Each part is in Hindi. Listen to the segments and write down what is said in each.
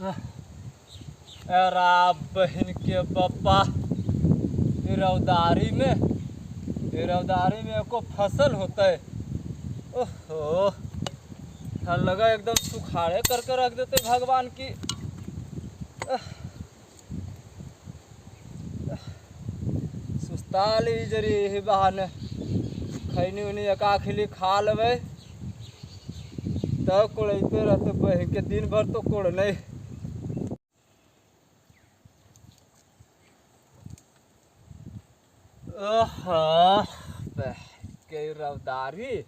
अरे बहन के पप्पा रौदारी में एको फसल होता है। ओहो लगा एकदम सुखाड़े करके रख देते भगवान की। सुस्ताली जरी ही बहाने खैनी उनी एका खिली खा लेवे तब कोड़ते रहते बहन के दिन भर तो कोड़ नहीं। के रौदारी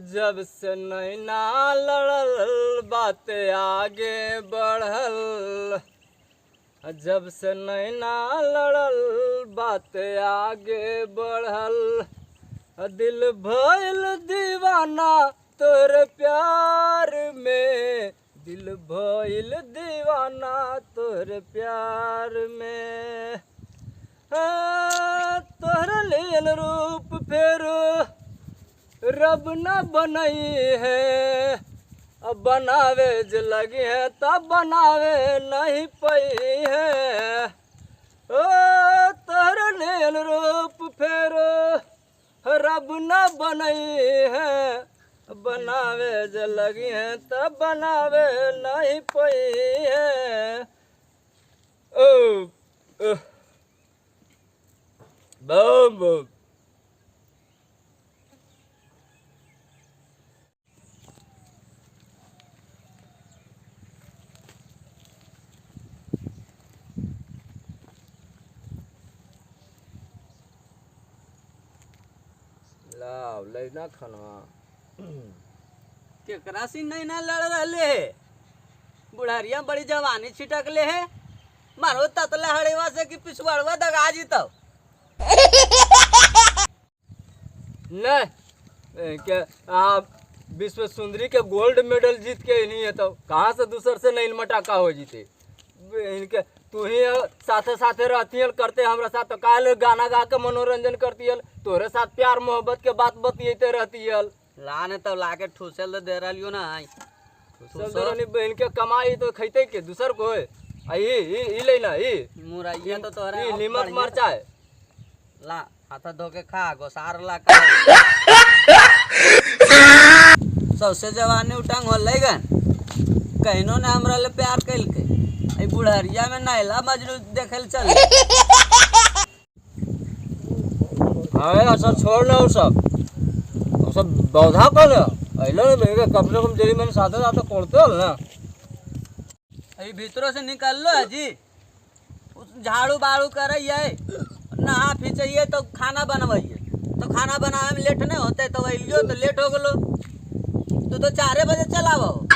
जब से नैना लड़ल बातें आगे बढ़ल, जब से नैना लड़ल बातें आगे बढ़ल, दिल भइल दीवाना तोर प्यार में, दिल भइल दीवाना तोर प्यार में। तोहर लेल रूप फेर रब न बनई है, अब बनावे ज लगी है तब बनावे नहीं पई है। ओ तोहर लेल रूप फेर रब न बनई है, बनावे ज लगी है तब बनावे नहीं पई है। बम बम लाव लेना खाना केकरा से नहीं ना लड़ रहे है। बुढ़ारिया बड़ी जवानी छिटक ले है, मारो ततला हड़ेवा से कि पिछवाड़वा दगा जीतो। नहीं क्या आप विश्व सुंदरी के गोल्ड मेडल जीत के नहीं है तो कहाँ से दूसर से नहीं मटाका हो जीते। इनके तू ही साथे साथे रहती करते हमरा साथ, तो काल गाना गा के मनोरंजन करती है, तोरे साथ प्यार मोहब्बत के बात बतियाते रहती है। लाने तब लाके ठूसल दे रही ना, बहन के कमाई तो खैते के दूसर को है। ई लेना ई मुरैया तो तोरा नीमक मरचा है ला हाथ धो के खा गोसार ला का सबसे जवानी उठंग होले गन कहनो ने हमरा ले प्यार कैल के ए बुढ़ारिया में नैला मजनू देखल चल। हां अच्छा छोड़ ना सब सब बौधा कर अइलो ने कम से कम जरी मैंने साथे साथे कोड़ते हो ना। अभी भीतरों से निकल लो जी, झाड़ू बाड़ू करइए नहा फिचइए तो खाना बनवाइए, तो खाना बनावे में लेट नहीं होते तो अइलियो तो लेट हो गलो। तो 4 बजे चलावो।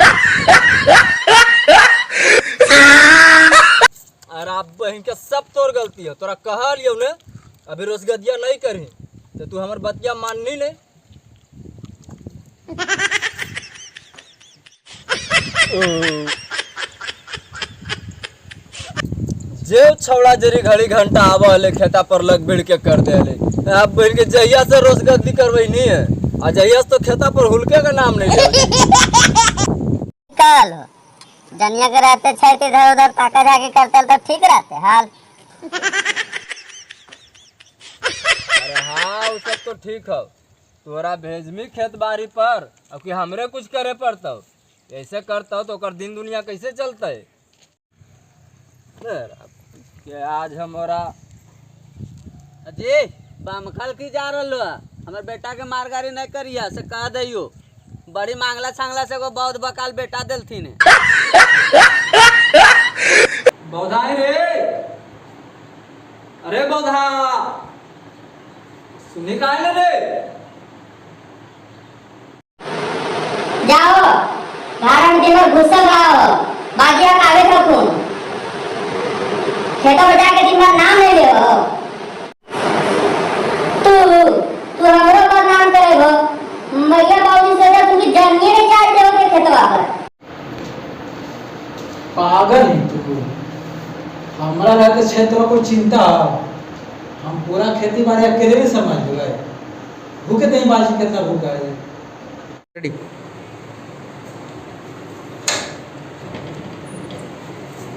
अरे आप बहन के सब तोर गलती है, तोरा कहा लियो ने अभी रोजगदिया नहीं करी तो तू हमर बतिया माननी नहीं। जेब छौड़ा जरी घड़ी घंटा आवा ले खेता पर लग भिड़ के कर दे ले। आप बहन के जहिया से रोजगदी करवई नहीं है आ जहिया से तो खेता पर हुलके का नाम नहीं ले। काल जनिया के रहते छे इधर उधर ताका जाके करते तो ठीक रहते हाल। अरे हाँ वो सब तो ठीक है, तोरा भेजमी खेत बाड़ी पर अब कि हमरे कुछ करे पड़ता, ऐसे करता तो कर दिन दुनिया कैसे चलता है। कि आज हमारा अजी बामखल की जा रहा लो हमारे बेटा के मारगारी नहीं करिया से कह दियो, बड़ी मांगला छांगला से को बहुत बकाल बेटा दिलथीन है। बौधाई रे, अरे बौधा सुनी काहे रे। जाओ कारण दिन में घुसल रहो बाजिया कावे रखूं खेतों में जाके दिन भर नाम ले लियो। तू हमरो पर नाम करेगो मैया बाबू से तो तू जमीन नहीं चाहते हो के खेतवा पर। पागल है तू, हमरा रहते क्षेत्र को चिंता हम पूरा खेती बाड़ी अकेले नहीं संभाल लेंगे। भूखे नहीं बाजी कितना भूखा है। रेडी।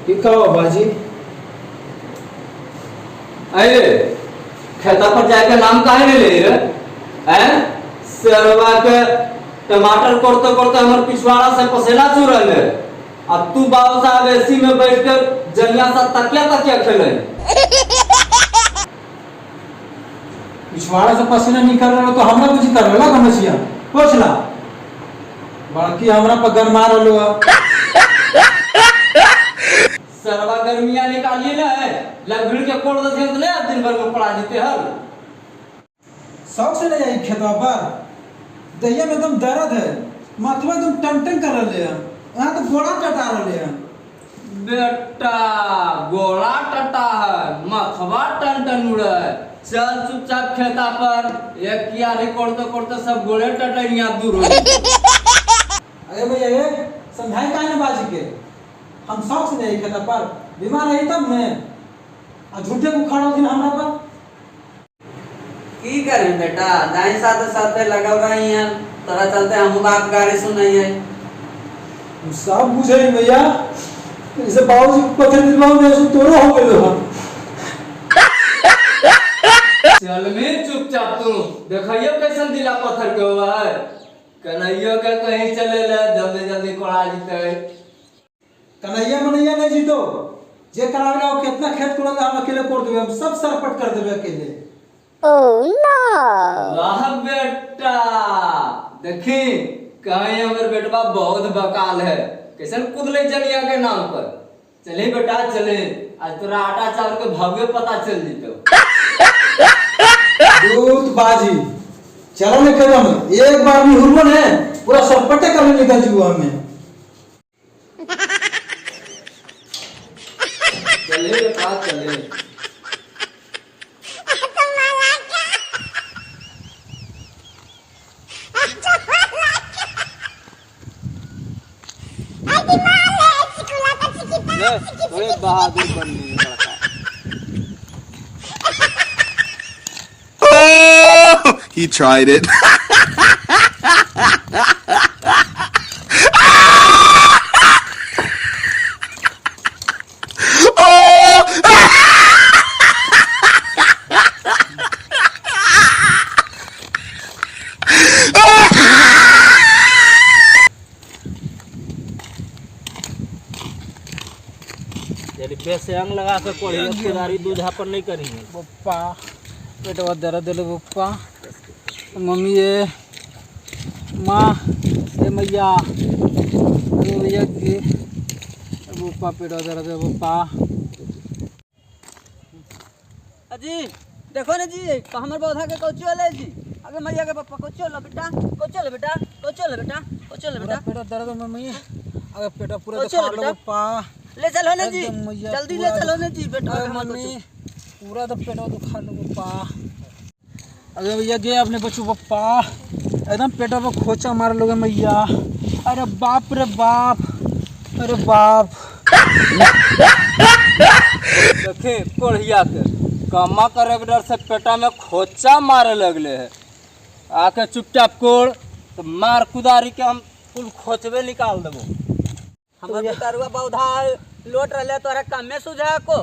ये कहो बाजी। अरे खेता पर जाके नाम काहे नहीं ले रे? हैं? सरवा के टमाटर कोड़ते कोड़ते हमर पिछवाड़ा से पसेना चुरल है। अब तू बाबू साहब एसी में बैठ कर जलिया सा तकिया तकिया खेले। पिछवाड़ा से पसीना निकल रहा तो हमरा कुछ कर रहा कमसिया पूछला बाकी हमरा पर गरमा रहलो सरवा गर्मिया निकालिए ना है लगभिड़ के कोड़ दे तो नहीं दिन भर में पड़ा जीते हर शौक से ले जाई खेतवा पर दहिया में एकदम दर्द है माथवा एकदम टन कर रहे हैं यहाँ तो गोड़ा टटा रहे हैं बेटा गोला टटा है मथवा टन उड़ा है चल चुपचाप खेता पर एक कियारी कोड़ते सब गोले टटनिया दूर हो अरे भैया ये समझाई काहे ना बाजी के हम शौक से नहीं खेता पर बीमार है तब मैं आ झूठे को खड़ा दिन हमरा पर की करी बेटा दाई साथे साथे लगल रही हैं तोरा चलते हम बात गाड़ी सुनई है सब बुझे भैया इसे बाबूजी पत्थर दिलवाओ ने सो तोरो हो गेलो हम चल में चुपचाप तू देखियो कैसन दिला पत्थर के हुआ है कन्हैया के कहीं चले ले जल्दी जल्दी कोड़ा जीते कन्हैया मनैया नहीं जीतो जे करावेला वो कितना खेत कोड़ेगा हम अकेले कोड़ देबे हम सब सरपट कर देबे अकेले ओह नो वाह बेटा देखी कहीं हमर बेटवा बहुत बकाल है कैसन कुदले जनिया के नाम पर चले बेटा चले आज तोरा आटा चावल के भावे पता चल जीतो दूध बाजी चलो निकल हम एक बार में हुरमन है पूरा सरपटे कर निकल जीव हमें चले बेटा चले बड़े बहादुर बनने लड़का He tried it. यदि पैसे अंग लगा कर कोड़ी खरीदारी दूधा पर नहीं करेंगे पप्पा पेटवा दर्द ले पप्पा मम्मी ये माँ ये मैया भैया की पप्पा पेटवा दर्द है पप्पा अजी देखो ना जी तो हमर पौधा के कोची वाले जी अबे मैया के पापा कोची वाला बेटा कोची वाला बेटा कोची वाला बेटा कोची वाला बेटा पेटवा दर्द है मम्मी अगर पेटवा पूरा कोची दिखा वाला लो बेटा पप्पा ले चलो ना जी एकदम मैया जल्दी ले चलो ना जी बेटा अरे मम्मी पूरा तो पेटवा दुखा लो पप्पा अरे भैया गए अपने बच्चों पप्पा एकदम पेटा पर खोचा मार लोगे मैया अरे बाप रे बाप अरे बाप देखे कोढ़िया के कमा करे के डर से पेटा में खोचा मारे लगले है आके चुपचाप कोड़ तो मार कुदारी के हम कुल खोचबे निकाल देबो हमर बेटारुआ पौधा लोट रहले तोरा काम में सुझा को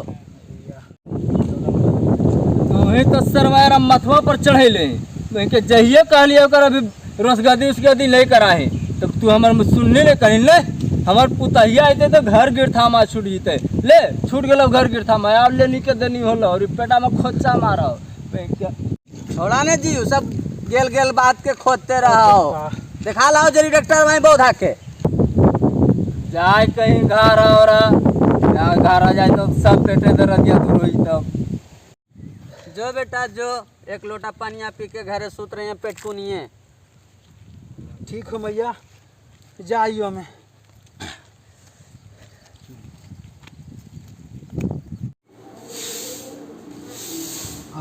वही तो सरवायरा मथवा पर चढ़ेले वहीं के जहिए कहलिए ओकर अभी रोसगदी उसगदी नहीं कराहे तब तू हमर सुनने ले कहीं ले हमर पुतहिया आते तो घर गिरथामा छूट जीते ले छूट गेलो घर गिरथामा अब ले निके देनी होलो और पेटा में खोचा मारो छोड़ा ने जी सब गेल गेल बात के खोदते रहो दिखा लाओ जरी डॉक्टर भाई पौधा के जाए कहीं घर और घर आ जाए तो सब पेटे दर्द या दूर होई तब जो बेटा जो एक लोटा पानी पी के घरे सुत रहे हैं पेट सुनिए ठीक हो मैया जाइयो हमें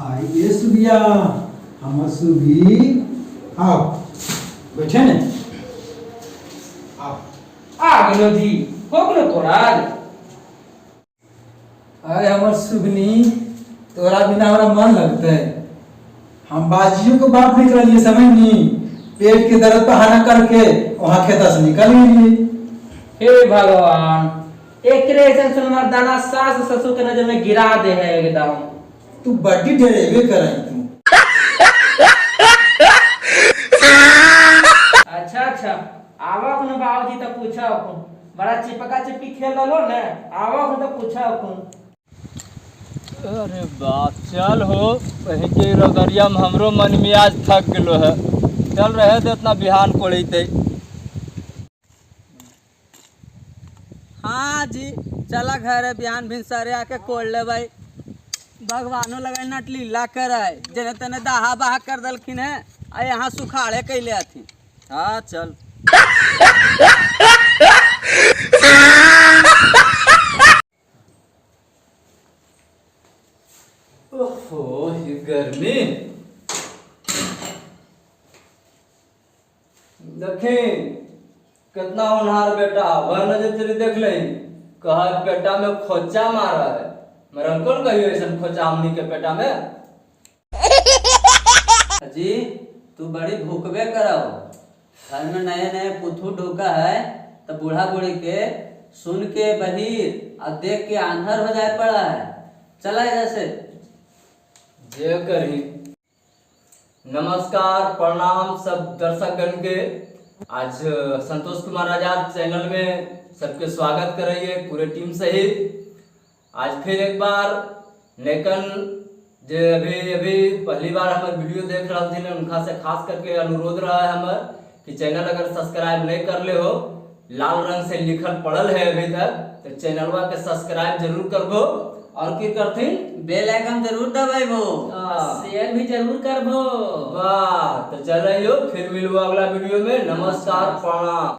आई ये सुबिया हमर सुबी आओ बैठे ने आओ आ गेलो जी हो गेलो तोरा आय हमर सुगनी तोरा बिना हमारा मन लगता है। हम बाजियों को बाप निकल लिए, समझ नहीं, पेट के दर्द बहाना करके वहां खेता से निकल लिए। हे भगवान, एक ऐसे सुनमर दाना सास ससुर के नजर में गिरा दे है एकदम। तू बड्डी ढेरेबे कराई तू। अच्छा, आवा अपन बाबूजी तो पूछा अपन, बड़ा चिपका चिपकी खेल लो ना, आवा अपन तो पूछा अपन। अरे बाप, चल हो कहीं के रगरिया में हमरो मन में आज थक गलो है। चल रहे दे इतना बिहान कोड़ते। हाँ जी, चला घर है बिहान भिनसरे आके कोड़ ले भाई। भगवानो लगे नट लीला कराए, जने तने दाहा बाहा कर दलखिन है, आ यहाँ सुखाड़े कैले आथी। हाँ चल। ओहो ये गर्मी। देखें कितना उन्हार बेटा, वह नजर तेरी देख ले, कहा पेटा में खोचा मारा है। मेरा कौन कहियो ऐसा खोचा हमनी के पेटा में। जी तू बड़ी भूकबे कराओ, घर में नए नए पुथु ढोका है तो बूढ़ा बूढ़ी के सुन के बहिर और देख के आंधर हो जाए पड़ा है। चला जैसे जय करी। नमस्कार प्रणाम सब दर्शकगण के। आज संतोष कुमार आजाद चैनल में सबके स्वागत करिए पूरे टीम सहित। आज फिर एक बार लेकिन जो अभी पहली बार हमारे वीडियो देख रहे थे उनका से खास करके अनुरोध रहा है हमार कि चैनल अगर सब्सक्राइब नहीं कर ले हो, लाल रंग से लिखल पड़ल है अभी तक, तो चैनलवा के सब्सक्राइब जरूर करबो और की करथिन बेल आइकन जरूर दबाइबो, शेयर भी जरूर करबो। वाह, तो चल रही हो, फिर मिलूंगा अगला वीडियो में। नमस्कार प्रणाम।